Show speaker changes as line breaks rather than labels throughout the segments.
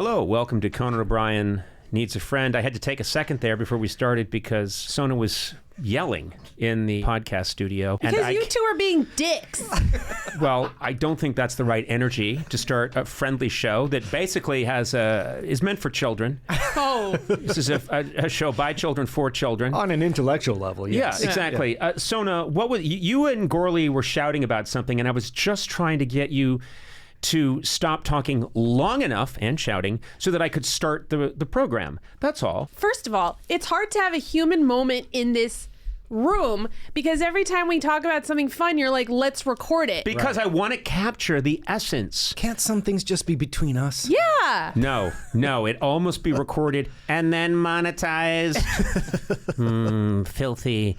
Hello, welcome to Conan O'Brien Needs a Friend. I had to take a second there before we started because Sona was yelling in the podcast studio.
Because you two are being dicks.
Well, I don't think that's the right energy to start a friendly show that basically is meant for children.
Oh.
This is a show by children for children.
On an intellectual level, yes.
Yeah, exactly. Yeah. Sona, what was you and Gourley were shouting about something, and I was just trying to get you to stop talking long enough and shouting so that I could start the program. That's all.
First of all, it's hard to have a human moment in this room because every time we talk about something fun, you're like, let's record it.
Because I want to capture the essence.
Can't some things just be between us?
Yeah.
No, it all must be recorded and then monetized. Filthy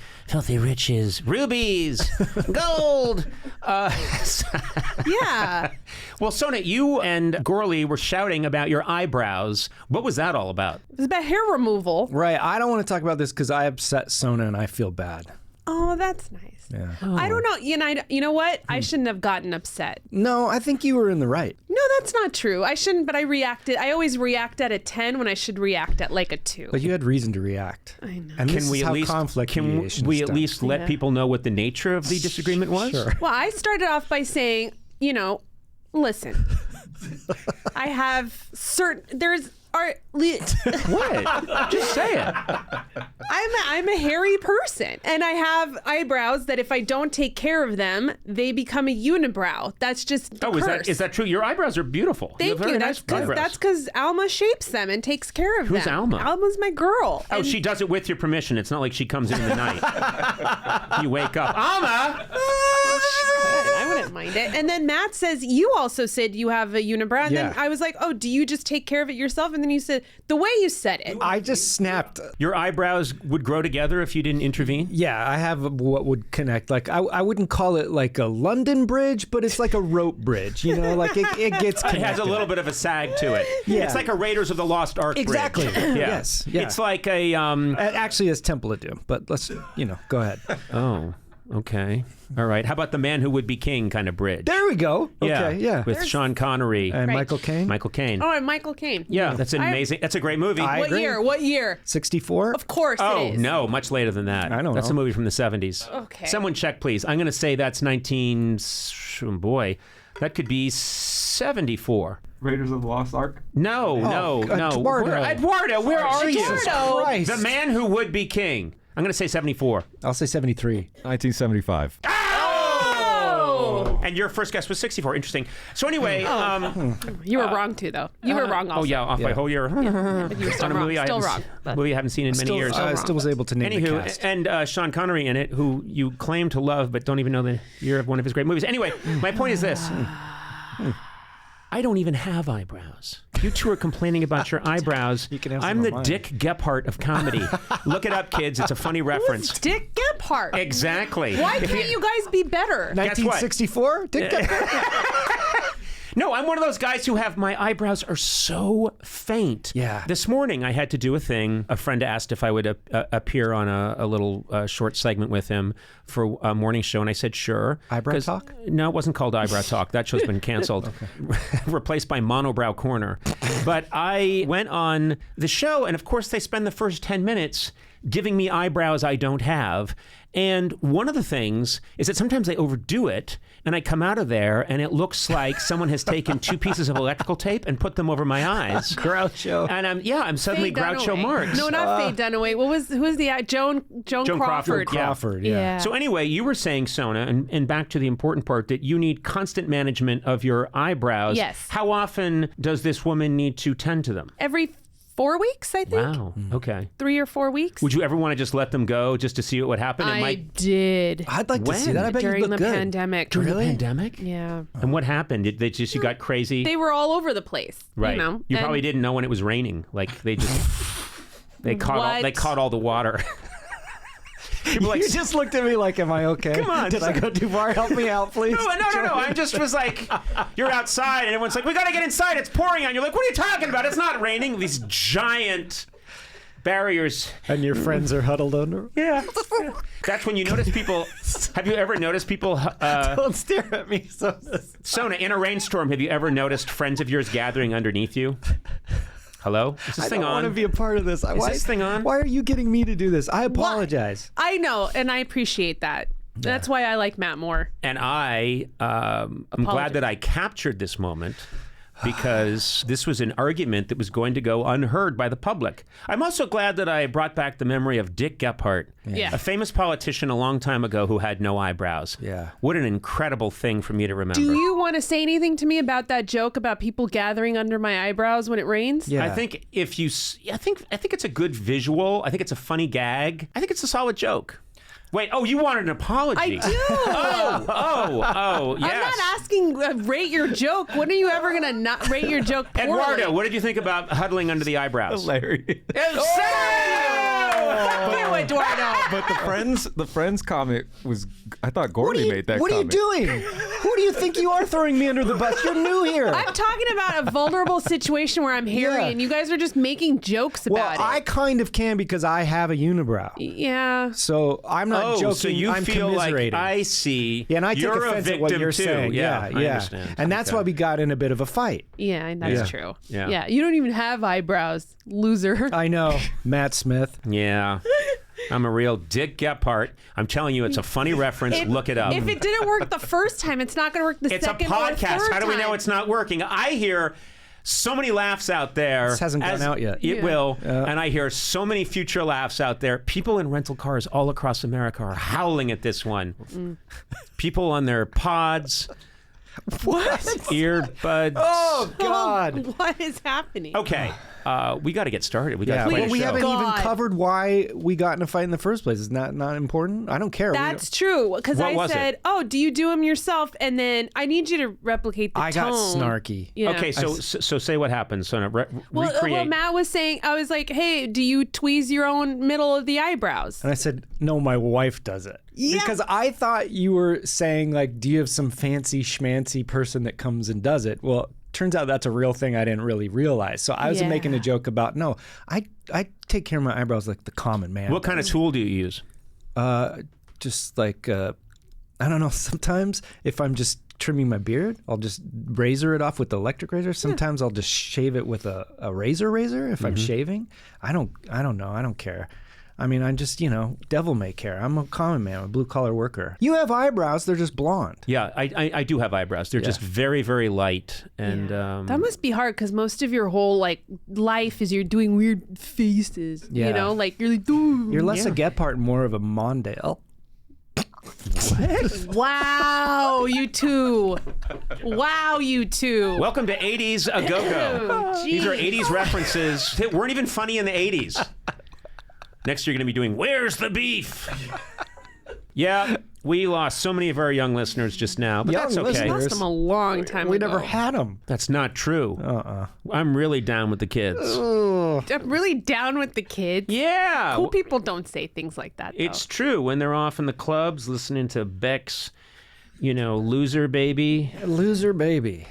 riches, rubies, gold.
Yeah.
Well, Sona, you and Gourley were shouting about your eyebrows. What was that all about?
It was about hair removal.
Right. I don't want to talk about this because I upset Sona and I feel bad.
Oh, that's nice.
Yeah.
Oh.
I don't know. You know what? I shouldn't have gotten upset.
No, I think you were in the right.
No, that's not true. I shouldn't, but I reacted. I always react at a 10 when I should react at like a 2.
But you had reason to react.
I know.
And
Can we at least let
Yeah.
people know what the nature of the disagreement was?
Sure.
Well, I started off by saying, listen, I have
What? Just say it.
I'm a hairy person, and I have eyebrows that if I don't take care of them, they become a unibrow. That's just the curse.
Is that true? Your eyebrows are beautiful.
Thank
have very
you.
nice eyebrows.
That's because Alma shapes them and takes care of them.
Who's Alma?
Alma's my girl.
Oh,
And
she does it with your permission. It's not like she comes in the night. You wake up, Alma.
I wouldn't mind it. And then Matt says, you also said you have a unibrow. And then
Yeah.
I was like, oh, do you just take care of it yourself? And then you said, the way you said it.
I just snapped.
Your eyebrows would grow together if you didn't intervene?
Yeah, I have what would connect. Like, I wouldn't call it like a London bridge, but it's like a rope bridge. Like it gets connected.
It has a little bit of a sag to it.
Yeah.
It's like a Raiders of the Lost Ark
Exactly.
bridge. Yeah.
Yes. Yeah.
It's like a...
Actually, it's Temple of Doom, but let's, go ahead.
Oh, okay. All right. How about the Man Who Would Be King kind of bridge?
There we go. Okay, yeah.
With Sean Connery.
And
Right.
Michael Caine?
Michael Caine.
Oh, and Michael Caine.
Yeah, that's an amazing... That's a great movie.
I
What
agree.
year? What year?
64?
Of course
Oh,
it is.
no, much later than that.
I don't
That's
know.
a movie from the 70s.
Okay.
Someone check, please. I'm going to say that's 19... Boy, that could be 74.
Raiders of the Lost Ark?
No.
Eduardo.
Eduardo, where are
Jesus
you?
Christ.
The Man Who Would Be King. I'm going to say 74.
I'll say 73.
1975.
Oh!
And your first guess was 64. Interesting. So anyway...
You were wrong too, though. You were wrong also.
Oh, yeah, off by a whole year.
But you were still
On a
wrong.
movie
Still wrong.
movie I haven't seen in many years.
I still was able to name the cast.
Anywho, and Sean Connery in it, who you claim to love but don't even know the year of one of his great movies. Anyway, my point is this. I don't even have eyebrows. You two are complaining about your eyebrows.
You can have
I'm
some
the
of mine.
Dick Gephardt of comedy. Look it up, kids. It's a funny reference.
Dick Gephardt.
Exactly.
Why can't you guys be better?
Guess what?
1964?
No, I'm one of those guys who have my eyebrows are so faint.
Yeah.
This morning I had to do a thing. A friend asked if I would appear on a little short segment with him for a morning show, and I said sure.
Eyebrow
'Cause-
Talk?
No, it wasn't called Eyebrow Talk. That show's been canceled, replaced by Monobrow Corner. But I went on the show, and of course they spend the first 10 minutes giving me eyebrows I don't have. And one of the things is that sometimes they overdo it, and I come out of there, and it looks like someone has taken 2 pieces of electrical tape and put them over my eyes.
Groucho.
And I'm suddenly
Faye
Groucho
Dunaway.
Marx.
No, not Faye Dunaway. Who was the Joan Crawford?
Yeah.
Crawford, yeah.
So anyway, you were saying, Sona, and back to the important part, that you need constant management of your eyebrows.
Yes.
How often does this woman need to tend to them?
Every 4 weeks, I think.
Wow. Okay.
3 or 4 weeks.
Would you ever want to just let them go just to see what would happen?
I did.
I'd like to see
When?
that. I bet
During
you'd
the
look good.
pandemic.
During
Really?
the pandemic?
Yeah.
And what happened? Did they just, you got crazy?
They were all over the place.
Right.
You know?
You
and
probably didn't know when it was raining. Like they just they
What?
caught all the water. People like,
You just looked at me like, am I okay?
Come on,
Did I go too far? Help me out, please.
no. I just was like, you're outside, and everyone's like, we got to get inside. It's pouring on. You're like, what are you talking about? It's not raining. These giant barriers.
And your friends are huddled under?
Yeah. That's when you notice people. Have you ever noticed people?
Don't stare at me.
Sona, in a rainstorm, have you ever noticed friends of yours gathering underneath you? Hello? Is this
I
thing
don't
on?
want to be a part of this.
Is this thing on?
Why are you getting me to do this? I apologize.
I know, and I appreciate that. That's why I like Matt more.
And I'm glad that I captured this moment because this was an argument that was going to go unheard by the public. I'm also glad that I brought back the memory of Dick Gephardt,
Yeah.
a famous politician a long time ago who had no eyebrows.
Yeah.
What an incredible thing for me to remember.
Do you want to say anything to me about that joke about people gathering under my eyebrows when it rains?
Yeah.
I think if you, I think it's a good visual. I think it's a funny gag. I think it's a solid joke. Wait, you wanted an apology.
I do.
Yes.
I'm not asking rate your joke. When are you ever going to not rate your joke poorly?
Eduardo, what did you think about huddling under the eyebrows?
Hilarious.
Fuck you, Eduardo.
But the friends comment was, I thought Gourley made that
What
comment.
are you doing? Who do you think you are throwing me under the bus? You're new here.
I'm talking about a vulnerable situation where I'm hairy,
Yeah.
and you guys are just making jokes about it.
I kind of can because I have a unibrow.
Yeah.
So I'm not joking.
So you
I'm
feel like
commiserating.
I see.
Yeah, and I take
you're
offense
a
at what
victim
you're
too.
saying.
Yeah, I
yeah.
understand.
And that's
Okay.
why we got in a bit of a fight.
Yeah, that's true.
Yeah.
You don't even have eyebrows, loser.
I know, Matt Smith.
Yeah. I'm a real Dick Gephardt. I'm telling you, it's a funny reference. Look it up.
If it didn't work the first time, it's not going to work the
It's a
second or
podcast.
third
How do we know
time.
it's not working? I hear so many laughs out there.
This hasn't gone out yet.
It will. And I hear so many future laughs out there. People in rental cars all across America are howling at this one. People on their pods.
What?
Earbuds.
Oh God.
What is happening?
Okay. We got to get started. We got
Yeah,
to play
well,
the
we
show.
haven't even
God.
covered why we got in a fight in the first place. Is not important? I don't care.
That's true. Because
What
I
was
said,
it?
do you do them yourself? And then I need you to replicate the
I
tone.
got snarky.
Yeah.
Okay, so say what happened, Sona.
Well,
Recreate.
Matt was saying, I was like, hey, do you tweeze your own middle of the eyebrows?
And I said, no, my wife does it. Because I thought you were saying, like, do you have some fancy schmancy person that comes and does it? Well, turns out that's a real thing I didn't really realize. So I was making a joke about, no, I take care of my eyebrows like the common man.
What kind of tool do you use?
Just like, I don't know, sometimes if I'm just trimming my beard, I'll just razor it off with the electric razor. Sometimes I'll just shave it with a razor if I'm shaving. I don't know. I don't care. I mean, I'm just, devil may care. I'm a common man, I'm a blue collar worker. You have eyebrows, they're just blonde.
Yeah, I do have eyebrows. They're just very, very light. And
That must be hard because most of your whole life is you're doing weird faces.
Yeah.
Like you're like, ooh.
You're less a Gephardt, more of a Mondale.
Wow, you two. Wow, you two.
welcome to 80s A Go-Go.
Oh,
These are
geez.
80s references that weren't even funny in the 80s. Next year, you're going to be doing Where's the Beef? Yeah, we lost so many of our young listeners just now, but
Young
that's okay.
listeners?
Lost them a long time
We
ago.
never had them.
That's not true. I'm really down with the kids.
I'm really down with the kids.
Yeah.
Cool people don't say things like that, though.
It's true. When they're off in the clubs listening to Beck's, Loser Baby.
Loser baby.